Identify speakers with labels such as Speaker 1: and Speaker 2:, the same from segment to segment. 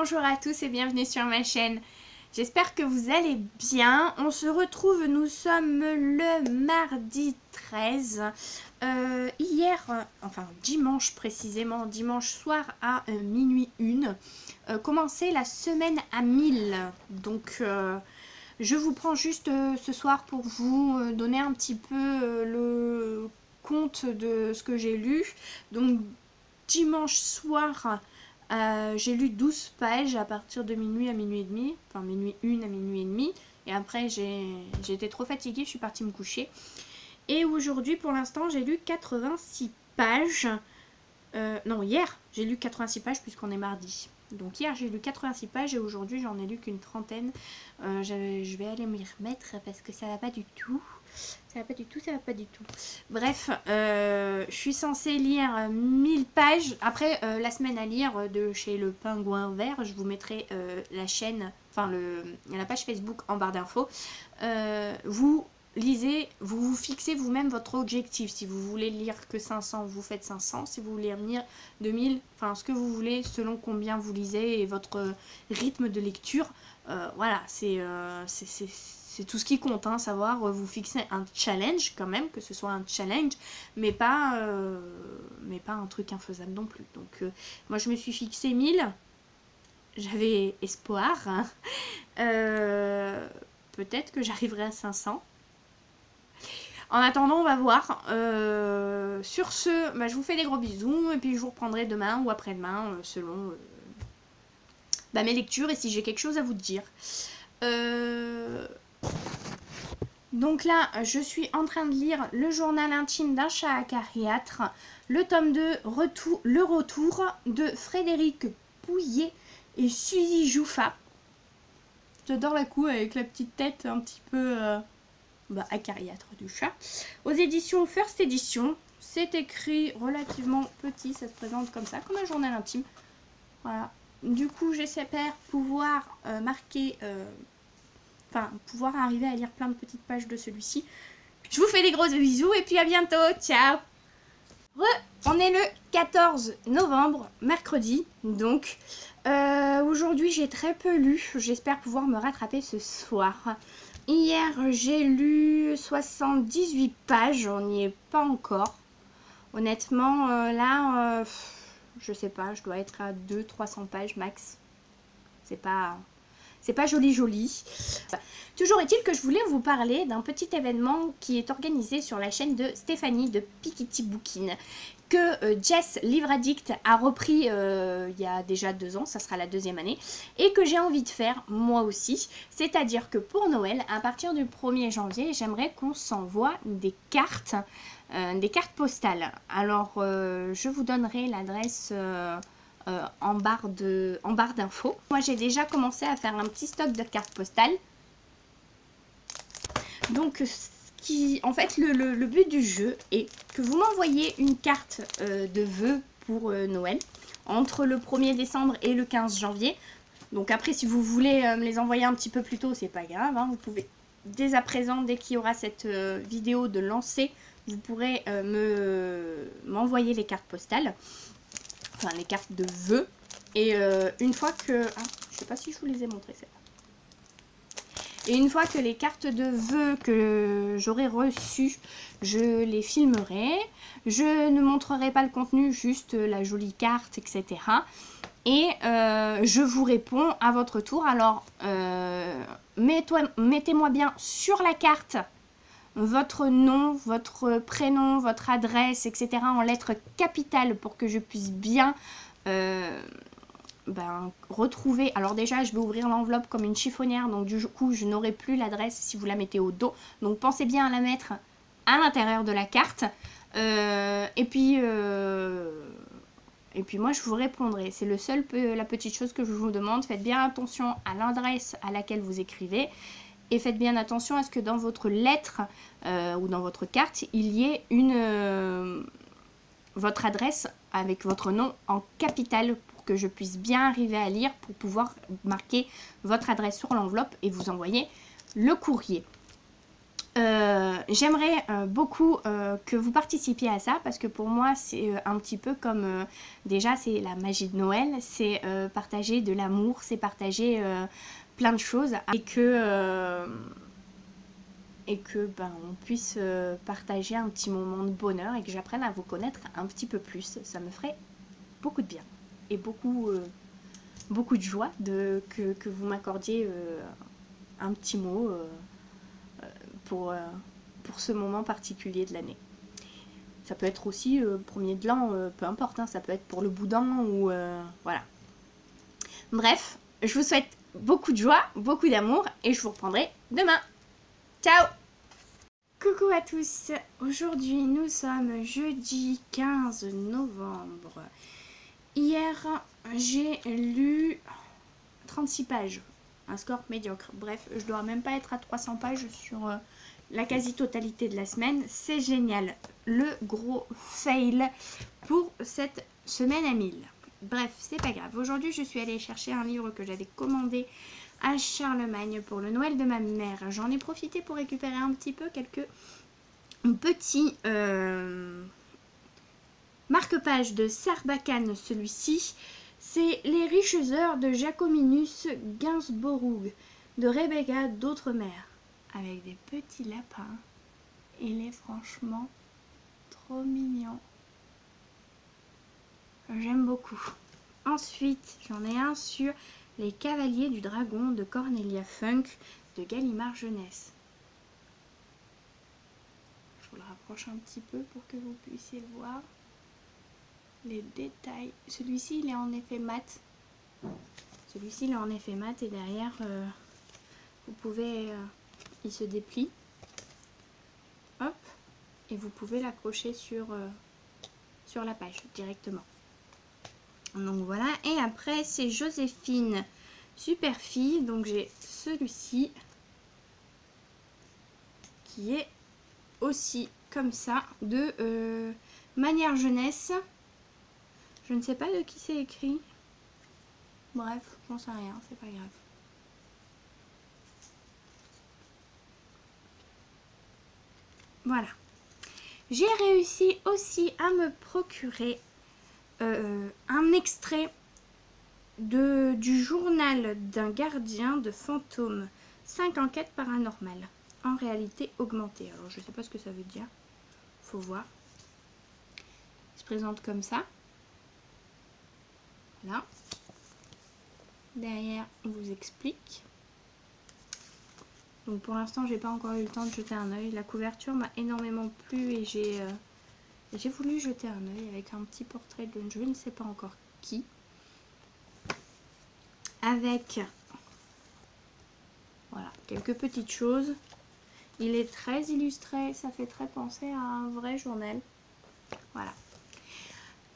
Speaker 1: Bonjour à tous et bienvenue sur ma chaîne. J'espère que vous allez bien. On se retrouve, nous sommes le mardi 13. Dimanche précisément, dimanche soir à minuit 1. Commencer la semaine à 1000. Donc je vous prends juste ce soir pour vous donner un petit peu le compte de ce que j'ai lu. Donc dimanche soir, j'ai lu 12 pages à partir de minuit à minuit et demi, enfin minuit 1 à minuit et demi, et après j'ai été trop fatiguée, je suis partie me coucher. Et aujourd'hui, pour l'instant, j'ai lu 86 pages. Non, hier, j'ai lu 86 pages puisqu'on est mardi. Donc hier, j'ai lu 86 pages et aujourd'hui, j'en ai lu qu'une trentaine. Je vais aller m'y remettre parce que ça va pas du tout. Ça va pas du tout, ça va pas du tout. Bref, je suis censée lire 1000 pages. Après, la semaine à lire de chez Le Pingouin Vert, je vous mettrai la chaîne, enfin la page Facebook en barre d'infos. Vous lisez, vous fixez vous-même votre objectif. Si vous voulez lire que 500, vous faites 500. Si vous voulez lire 2000, enfin ce que vous voulez, selon combien vous lisez et votre rythme de lecture. Voilà, c'est tout ce qui compte, hein, savoir vous fixer un challenge quand même, que ce soit un challenge, mais pas un truc infaisable non plus. Donc moi je me suis fixé 1000, j'avais espoir, hein. Peut-être que j'arriverai à 500. En attendant, on va voir. Sur ce, je vous fais des gros bisous et puis je vous reprendrai demain ou après-demain selon mes lectures et si j'ai quelque chose à vous dire. Donc là, je suis en train de lire le journal intime d'un chat acariâtre, le tome 2, le retour de Frédéric Pouillet et Suzy Jouffa. J'adore la coupe avec la petite tête un petit peu acariâtre du chat. Aux éditions First Edition, c'est écrit relativement petit, ça se présente comme ça, comme un journal intime. Voilà. Du coup, j'espère pouvoir pouvoir arriver à lire plein de petites pages de celui-ci. Je vous fais des gros bisous et puis à bientôt. Ciao. On est le 14 novembre, mercredi. Donc, aujourd'hui, j'ai très peu lu. J'espère pouvoir me rattraper ce soir. Hier, j'ai lu 78 pages. On n'y est pas encore. Honnêtement, là, je sais pas, je dois être à 200-300 pages max. C'est pas joli. Toujours est-il que je voulais vous parler d'un petit événement qui est organisé sur la chaîne de Stéphanie de Piketty Bookin, que Jess Livre Addict a repris il y a déjà 2 ans, ça sera la 2e année, et que j'ai envie de faire moi aussi. C'est-à-dire que pour Noël, à partir du 1er janvier, j'aimerais qu'on s'envoie des cartes postales. Alors, je vous donnerai l'adresse en barre d'infos. Moi, j'ai déjà commencé à faire un petit stock de cartes postales. Donc, en fait, le but du jeu est que vous m'envoyez une carte de vœux pour Noël entre le 1er décembre et le 15 janvier. Donc après, si vous voulez me les envoyer un petit peu plus tôt, c'est pas grave, hein, vous pouvez dès à présent, dès qu'il y aura cette vidéo de lancer, vous pourrez m'envoyer les cartes postales. Enfin, les cartes de vœux. Et une fois que... je sais pas si je vous les ai montrées, c'est Et une fois que les cartes de vœux que j'aurai reçues, je les filmerai. Je ne montrerai pas le contenu, juste la jolie carte, etc. Et je vous réponds à votre tour. Alors, mettez-moi bien sur la carte votre nom, votre prénom, votre adresse, etc. en lettres capitales pour que je puisse bien retrouver. Alors déjà, je vais ouvrir l'enveloppe comme une chiffonnière, donc du coup, je n'aurai plus l'adresse si vous la mettez au dos. Donc pensez bien à la mettre à l'intérieur de la carte. Et puis moi, je vous répondrai. C'est la petite chose que je vous demande. Faites bien attention à l'adresse à laquelle vous écrivez. Et faites bien attention à ce que dans votre lettre ou dans votre carte, il y ait votre adresse avec votre nom en capital pour que je puisse bien arriver à lire pour pouvoir marquer votre adresse sur l'enveloppe et vous envoyer le courrier. J'aimerais beaucoup que vous participiez à ça parce que pour moi c'est un petit peu comme déjà c'est la magie de Noël, c'est partager de l'amour, c'est partager plein de choses et que ben, on puisse partager un petit moment de bonheur et que j'apprenne à vous connaître un petit peu plus. Ça me ferait beaucoup de bien et beaucoup de joie que vous m'accordiez un petit mot pour ce moment particulier de l'année. Ça peut être aussi premier de l'an, peu importe, hein, ça peut être pour le boudin ou voilà. Bref, je vous souhaite beaucoup de joie, beaucoup d'amour et je vous reprendrai demain. Ciao! Coucou à tous, aujourd'hui nous sommes jeudi 15 novembre. Hier j'ai lu 36 pages, un score médiocre. Bref, je dois même pas être à 300 pages sur la quasi-totalité de la semaine. C'est génial, le gros fail pour cette semaine à 1000. Bref, c'est pas grave. Aujourd'hui, je suis allée chercher un livre que j'avais commandé à Charlemagne pour le Noël de ma mère. J'en ai profité pour récupérer un petit peu quelques petits marque-pages de Sarbacane. Celui-ci, c'est Les riches heures de Jacominus Gainsborough de Rebecca d'Outremer, avec des petits lapins. Il est franchement trop mignon. J'aime beaucoup. Ensuite, j'en ai un sur Les Cavaliers du Dragon de Cornelia Funk de Gallimard Jeunesse. Je vous le rapproche un petit peu pour que vous puissiez le voir. Les détails. Celui-ci, il est en effet mat. Celui-ci, il est en effet mat et derrière, vous pouvez... il se déplie. Hop. Et vous pouvez l'accrocher sur la page directement. Donc voilà, et après c'est Joséphine Superfille, donc j'ai celui-ci qui est aussi comme ça de Manière Jeunesse. Je ne sais pas de qui c'est écrit, bref, j'en sais rien, c'est pas grave. Voilà, j'ai réussi aussi à me procurer un extrait du journal d'un gardien de fantômes, 5 enquêtes paranormales en réalité augmentée. Alors je sais pas ce que ça veut dire, faut voir. Il se présente comme ça. Là. Derrière on vous explique. Donc pour l'instant j'ai pas encore eu le temps de jeter un œil. La couverture m'a énormément plu et j'ai voulu jeter un œil avec un petit portrait de je ne sais pas encore qui. Avec voilà, quelques petites choses. Il est très illustré, ça fait très penser à un vrai journal. Voilà.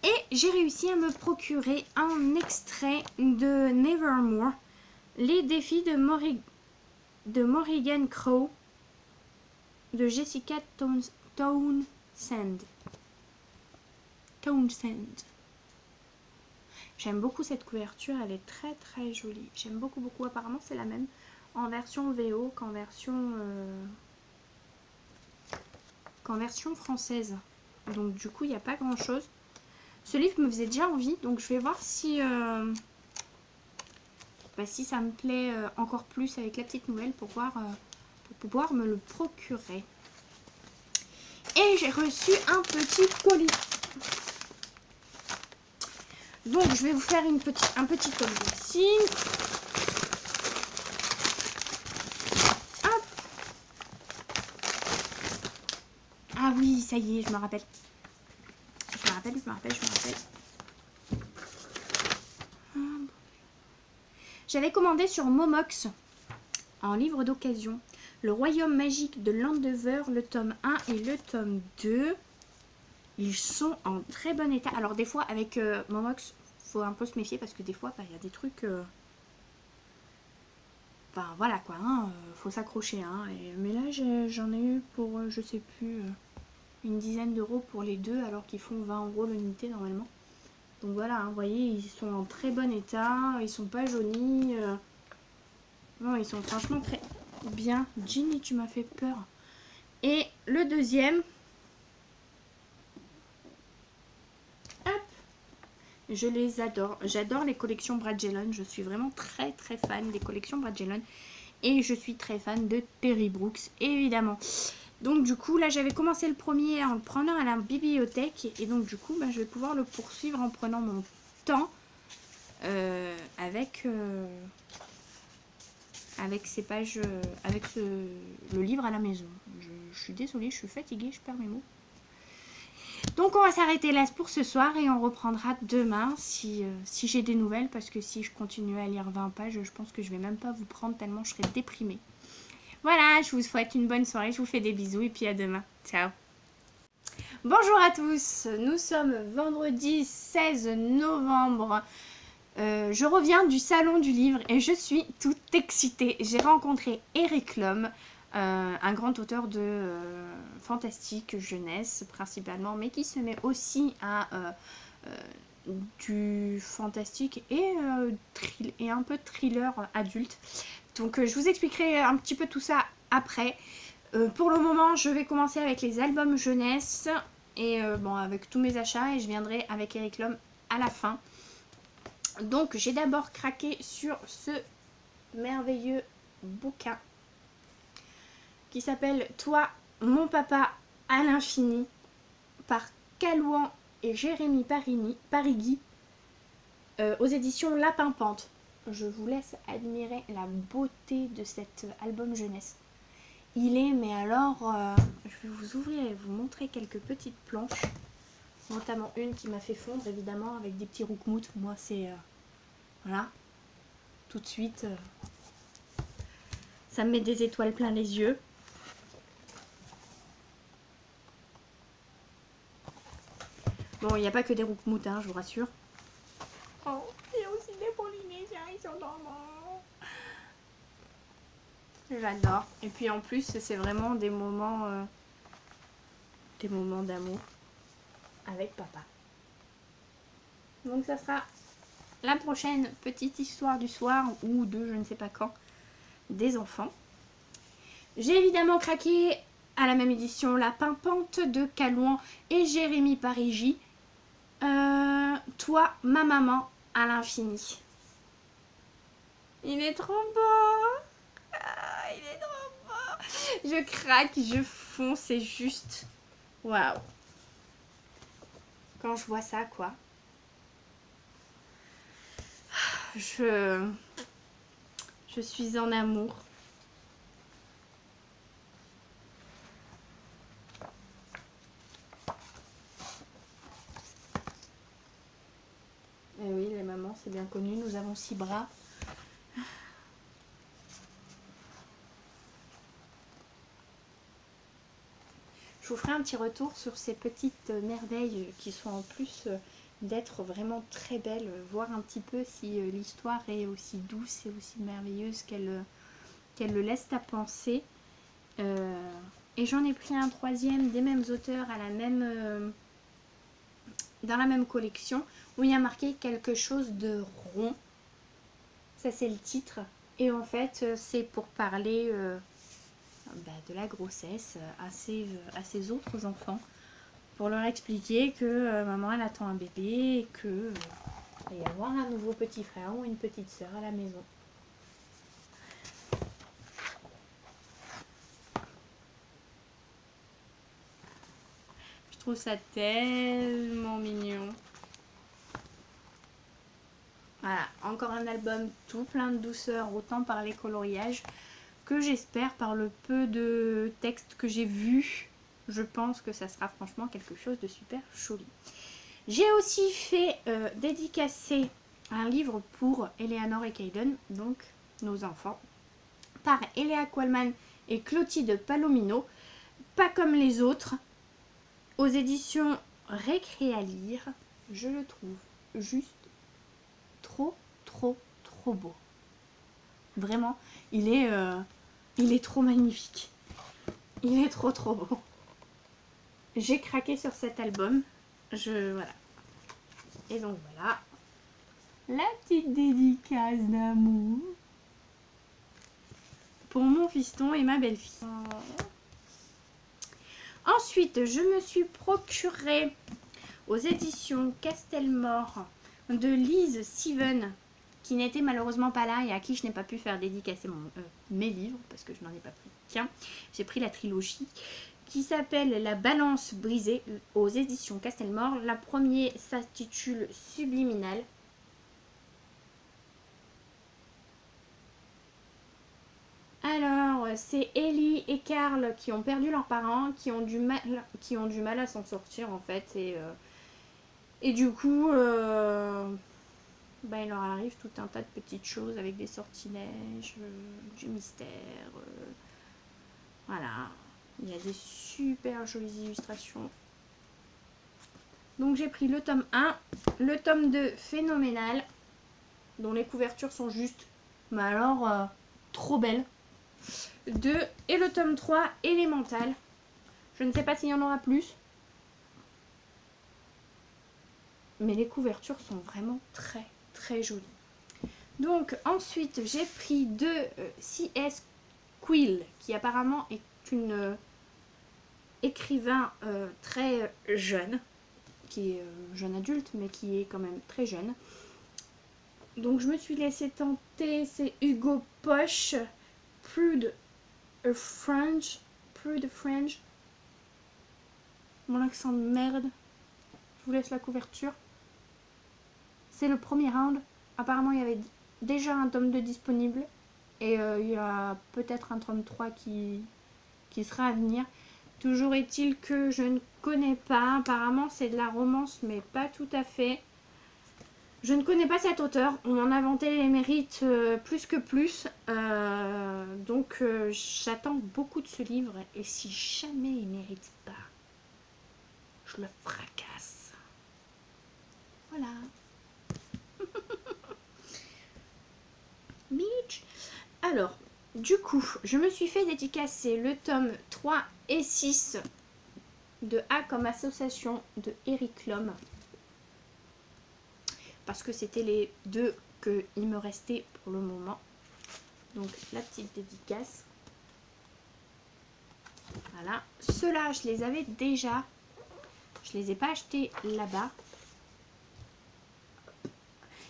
Speaker 1: Et j'ai réussi à me procurer un extrait de Nevermore, les défis de Morrigan Crow de Jessica Townsend. J'aime beaucoup cette couverture, elle est très très jolie. J'aime beaucoup. Apparemment c'est la même en version VO qu'en version française. Donc du coup il n'y a pas grand chose. Ce livre me faisait déjà envie, donc je vais voir si ça me plaît encore plus avec la petite nouvelle pour pouvoir me le procurer. Et j'ai reçu un petit colis. Donc je vais vous faire un petit colis ici. Hop. Ah oui, ça y est, je me rappelle. Je me rappelle. J'avais commandé sur Momox, en livre d'occasion, Le Royaume Magique de Landover, le tome 1 et le tome 2. Ils sont en très bon état. Alors des fois avec Momox, faut un peu se méfier parce que des fois, il y a des trucs... Enfin voilà quoi, hein, faut s'accrocher. Hein, mais là j'en ai eu pour, je sais plus, une dizaine d'euros pour les deux alors qu'ils font 20 € l'unité normalement. Donc voilà, hein, vous voyez, ils sont en très bon état, ils sont pas jaunis. Non, ils sont franchement très bien. Ginny, tu m'as fait peur. Et le deuxième, hop, je les adore. J'adore les collections Brad Allen. Je suis vraiment très fan des collections Brad Allen. Et je suis très fan de Terry Brooks, évidemment. Donc du coup, là, j'avais commencé le premier en le prenant à la bibliothèque. Et donc du coup, bah, je vais pouvoir le poursuivre en prenant mon temps avec ces pages, le livre à la maison. Je suis désolée, je suis fatiguée, je perds mes mots. Donc on va s'arrêter là pour ce soir et on reprendra demain si j'ai des nouvelles, parce que si je continue à lire 20 pages, je pense que je vais même pas vous prendre tellement je serai déprimée. Voilà, je vous souhaite une bonne soirée, je vous fais des bisous et puis à demain. Ciao. Bonjour à tous, nous sommes vendredi 16 novembre. Je reviens du salon du livre et je suis toute excitée. J'ai rencontré Eric Lum, un grand auteur de fantastique jeunesse principalement, mais qui se met aussi à du fantastique et un peu de thriller adulte. Donc je vous expliquerai un petit peu tout ça après. Pour le moment, je vais commencer avec les albums jeunesse et bon, avec tous mes achats, et je viendrai avec Eric Lum à la fin. Donc j'ai d'abord craqué sur ce merveilleux bouquin qui s'appelle Toi, mon papa à l'infini, par Kalouan et Jérémy Parigui, aux éditions La Pimpante. Je vous laisse admirer la beauté de cet album jeunesse. Il est, mais alors, je vais vous ouvrir et vous montrer quelques petites planches, notamment une qui m'a fait fondre évidemment avec des petits roukmout. Moi c'est, voilà, tout de suite, ça me met des étoiles plein les yeux. Bon, il n'y a pas que des roukmout, hein, je vous rassure. Oh, il y a aussi des polynésiens, ils sont normaux. J'adore. Et puis en plus, c'est vraiment des moments d'amour avec papa. Donc ça sera la prochaine petite histoire du soir, ou de je ne sais pas quand, des enfants. J'ai évidemment craqué à la même édition La Pimpante de Kalouan et Jérémy Parigui. Toi, ma maman à l'infini. Il est trop beau. Ah, il est trop beau. Je craque, je fonds, c'est juste waouh. Quand je vois ça, quoi. Je suis en amour. Eh oui, les mamans, c'est bien connu. Nous avons 6 bras. Je vous ferai un petit retour sur ces petites merveilles qui sont en plus d'être vraiment très belles. Voir un petit peu si l'histoire est aussi douce et aussi merveilleuse qu'elle le laisse à penser. Et j'en ai pris un troisième des mêmes auteurs à dans la même collection, où il y a marqué quelque chose de rond. Ça c'est le titre. Et en fait c'est pour parler de la grossesse à ses autres enfants. Pour leur expliquer que maman elle attend un bébé et que il va y avoir un nouveau petit frère ou une petite soeur à la maison. Je trouve ça tellement mignon. Voilà, encore un album tout plein de douceur, autant par les coloriages que j'espère par le peu de texte que j'ai vu. Je pense que ça sera franchement quelque chose de super joli. J'ai aussi fait dédicacer un livre pour Eleanor et Caden, donc nos enfants, par Eléa Qualman et Clotilde Palomino, pas comme les autres, aux éditions Récré à lire. Je le trouve juste trop beau. Vraiment, il est trop magnifique. Il est trop beau. J'ai craqué sur cet album. Voilà. Et donc voilà. La petite dédicace d'amour pour mon fiston et ma belle-fille. Ensuite, je me suis procuré aux éditions Castelmore de Lise Steven, qui n'était malheureusement pas là et à qui je n'ai pas pu faire dédicacer mes livres parce que je n'en ai pas pris. Tiens, j'ai pris la trilogie qui s'appelle La Balance brisée aux éditions Castelmore. La première s'intitule Subliminal. Alors, c'est Ellie et Carl qui ont perdu leurs parents, qui ont du mal à s'en sortir en fait. Et du coup, il leur arrive tout un tas de petites choses avec des sortilèges, du mystère. Voilà, il y a des super jolies illustrations. Donc j'ai pris le tome 1, le tome 2 Phénoménal, dont les couvertures sont juste, mais alors, trop belles. 2 et le tome 3 Élémental. Je ne sais pas s'il y en aura plus, mais les couvertures sont vraiment très très jolies. Donc ensuite j'ai pris 2 C.S. Quill, qui apparemment est une écrivain très jeune, qui est jeune adulte, mais qui est quand même très jeune. Donc je me suis laissée tenter, c'est Hugo Poche, Prude French. Mon accent de merde. Je vous laisse la couverture. C'est le premier round. Apparemment il y avait déjà un tome 2 disponible. Et il y a peut-être un tome 3 qui sera à venir. Toujours est-il que je ne connais pas. Apparemment c'est de la romance, mais pas tout à fait. Je ne connais pas cet auteur. On en a vanté les mérites plus que plus. Donc j'attends beaucoup de ce livre. Et si jamais il ne mérite pas, je le fracasse. Voilà. Mitch. Alors, du coup, je me suis fait dédicacer le tome 3 et 6 de A comme association de Eric Lhomme. Parce que c'était les deux qu'il me restait pour le moment. Donc, la petite dédicace. Voilà. Ceux-là, je les avais déjà. Je les ai pas achetés là-bas.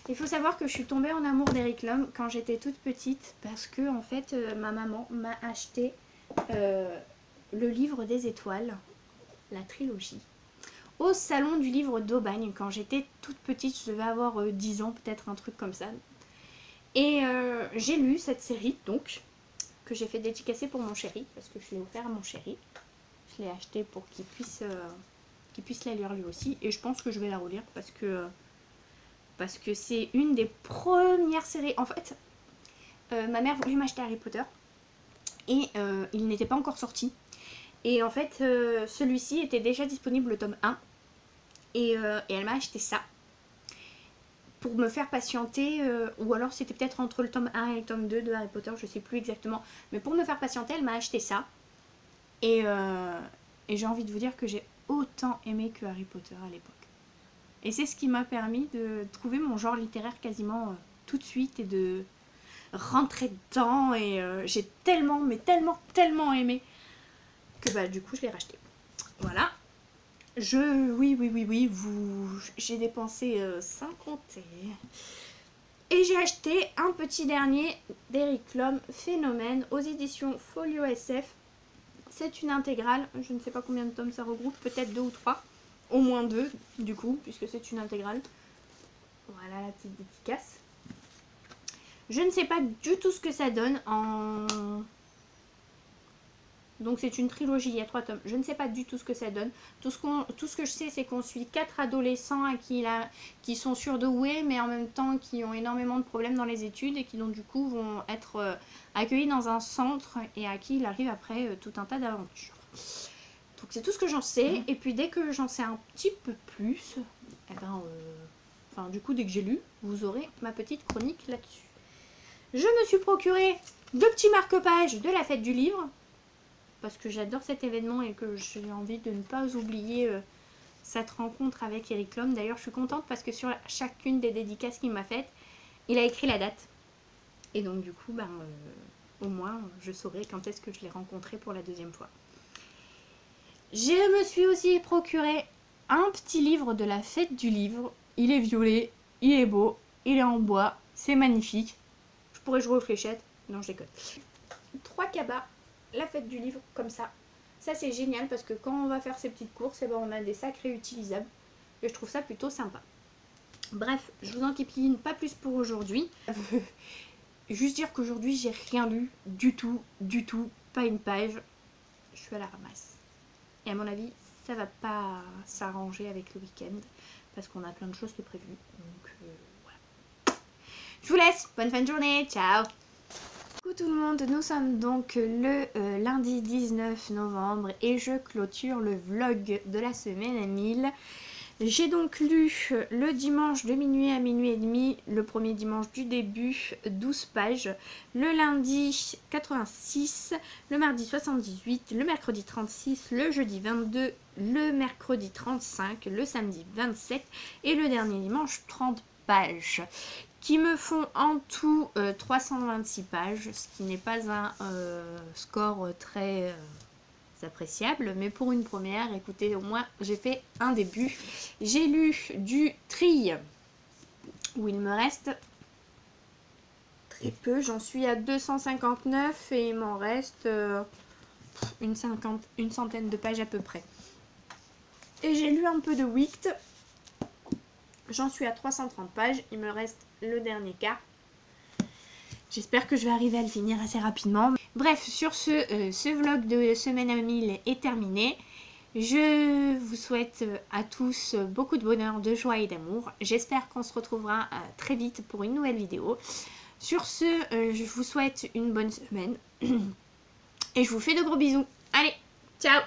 Speaker 1: Il faut savoir que je suis tombée en amour d'Eric Lhomme quand j'étais toute petite. Parce que, en fait, ma maman m'a acheté le livre des étoiles. La trilogie. Au salon du livre d'Aubagne. Quand j'étais toute petite, je devais avoir 10 ans, peut-être un truc comme ça. Et j'ai lu cette série, donc, que j'ai fait dédicacer pour mon chéri. Parce que je l'ai offert à mon chéri. Je l'ai acheté pour qu'il puisse la lire lui aussi. Et je pense que je vais la relire parce que c'est une des premières séries. En fait, ma mère voulait m'acheter Harry Potter. Et il n'était pas encore sorti. Et en fait, celui-ci était déjà disponible le tome 1. Et elle m'a acheté ça. Pour me faire patienter. Ou alors c'était peut-être entre le tome 1 et le tome 2 de Harry Potter. Je sais plus exactement. Mais pour me faire patienter, elle m'a acheté ça. Et j'ai envie de vous dire que j'ai autant aimé que Harry Potter à l'époque. Et c'est ce qui m'a permis de trouver mon genre littéraire quasiment tout de suite et de rentrer dedans. Et j'ai tellement, mais tellement aimé que bah du coup je l'ai racheté. Voilà. Oui, j'ai dépensé sans compter. Et j'ai acheté un petit dernier d'Eric Lhomme, Phénomène, aux éditions Folio SF. C'est une intégrale, je ne sais pas combien de tomes ça regroupe, peut-être 2 ou 3. Au moins 2 du coup, puisque c'est une intégrale. Voilà la petite dédicace. Je ne sais pas du tout ce que ça donne en... Donc c'est une trilogie, il y a 3 tomes. Je ne sais pas du tout ce que ça donne. Tout ce que je sais, c'est qu'on suit 4 adolescents qui sont surdoués, mais en même temps qui ont énormément de problèmes dans les études et qui donc du coup vont être accueillis dans un centre et à qui il arrive après tout un tas d'aventures. Donc c'est tout ce que j'en sais. Et puis dès que j'en sais un petit peu plus, du coup dès que j'ai lu, vous aurez ma petite chronique là-dessus. Je me suis procuré 2 petits marque-pages de la fête du livre. Parce que j'adore cet événement et que j'ai envie de ne pas oublier cette rencontre avec Eric Lhomme. D'ailleurs, je suis contente parce que sur chacune des dédicaces qu'il m'a faites, il a écrit la date. Et donc, du coup, au moins, je saurai quand est-ce que je l'ai rencontré pour la 2e fois. Je me suis aussi procuré un petit livre de la fête du livre. Il est violet, il est beau, il est en bois, c'est magnifique. Je pourrais jouer aux fléchettes. Non, je déconne. 3 cabas, la fête du livre, comme ça. Ça, c'est génial parce que quand on va faire ces petites courses, eh ben, on a des sacs réutilisables. Et je trouve ça plutôt sympa. Bref, je vous en képine pas plus pour aujourd'hui. Juste dire qu'aujourd'hui, j'ai rien lu du tout, pas une page. Je suis à la ramasse. Et à mon avis, ça va pas s'arranger avec le week-end parce qu'on a plein de choses de prévues. Donc voilà. Je vous laisse. Bonne fin de journée. Ciao. Coucou tout le monde, nous sommes donc le lundi 19 novembre et je clôture le vlog de la semaine à 1000. J'ai donc lu le dimanche de minuit à minuit et demi, le premier dimanche du début, 12 pages, le lundi 86, le mardi 78, le mercredi 36, le jeudi 22, le mercredi 35, le samedi 27 et le dernier dimanche 30 pages. Qui me font en tout 326 pages, ce qui n'est pas un score très appréciable, mais pour une première, écoutez, au moins j'ai fait un début. J'ai lu du Tri, où il me reste très peu, j'en suis à 259 et il m'en reste une centaine de pages à peu près. Et j'ai lu un peu de Wicht. J'en suis à 330 pages, il me reste le dernier quart. J'espère que je vais arriver à le finir assez rapidement. Bref, sur ce vlog de semaine à 1000 est terminé. Je vous souhaite à tous beaucoup de bonheur, de joie et d'amour. J'espère qu'on se retrouvera très vite pour une nouvelle vidéo. Sur ce, je vous souhaite une bonne semaine. Et je vous fais de gros bisous. Allez, ciao!